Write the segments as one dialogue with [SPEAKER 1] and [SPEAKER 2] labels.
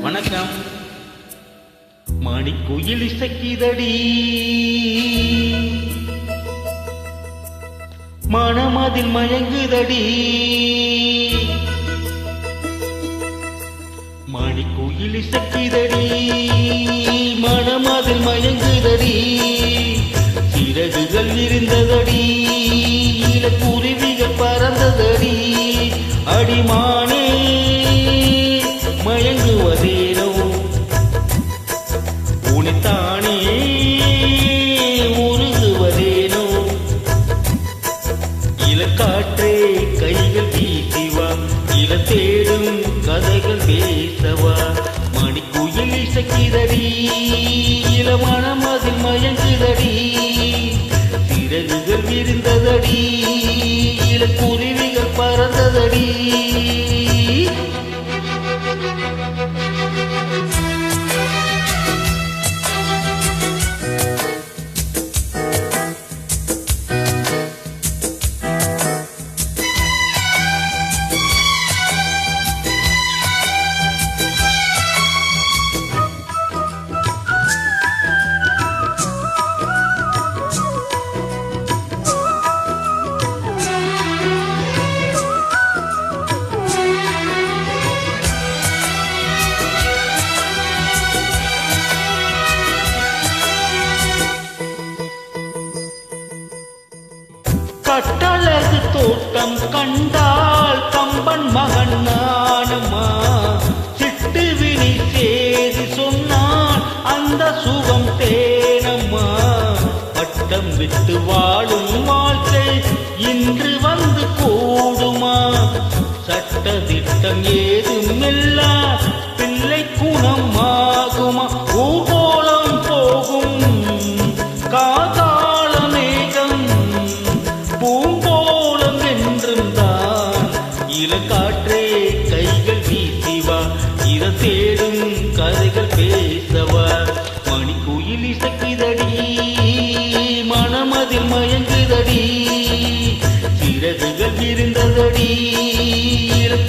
[SPEAKER 1] வணக்கம். மணிக்குயில் இசைக்குதடி, மனமதில் மயங்குதடி. மணிக்குயில் இசைக்குதடி, மனமதில் மயங்குதடி. சிறகுகள் இருந்ததடி, இளக்குருவிகள் பறந்ததடி. அடிமானே மயங்குவதேனோ, உனித்தானே உருகுவதேனோ. இளக்காற்றே கைகள் வீசிவா, இள தேடும் கதைகள் பேசவா. மணிக்குயில் இசைக்குதடி, இளமனம் அதில் மயங்குதடி. சிறகுகள் விரிந்ததடி, இளக்குருவிகள் பறந்ததடி. கட்டழகு தோட்டம் கண்டால் கம்பன் மகன் நானம்மா. சிட்டு விழி சேதி சொன்னால் அந்த சுகம் தேனம்மா. பட்டம் விட்டு வாழும் வாழ்க்கை இன்று வந்து கூடுமா? சட்ட திட்டம் ஏதும் இல்ல, பிள்ளை குணம் ஆகுமா? ஊர்கோலம் போகும் காதாள மேகம், பூங்கோலம் என்றும் தான். இளக்காற்றே கைகள் வீசிவா, இத தேடும் கதைகள் பேசவா. மணிக்குயில் இசைக்குதடி, மனமதில் மயங்குதடி. சிறகுகள் விரிந்ததடி,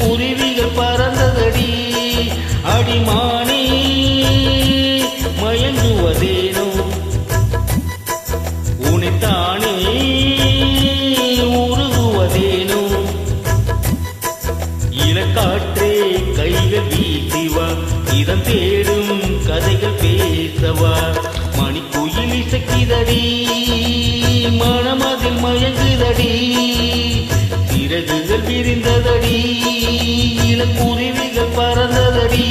[SPEAKER 1] குருவிகள் பறந்ததடி. அடிமானே மயங்குவதேனோ, உனித்தானே உருகுவதேனோ. இளக்காற்றே கைகள் வீசிவா, இதன் தேடும் கதைகள் பேசவா. மணிக்குயில் இசைக்குதடி, மனமதில் மயங்குதடி. சிறகுகள் விரிந்ததடி, இளக்குருவிகள் பறந்ததடி.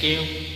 [SPEAKER 1] தேங்க்யூ.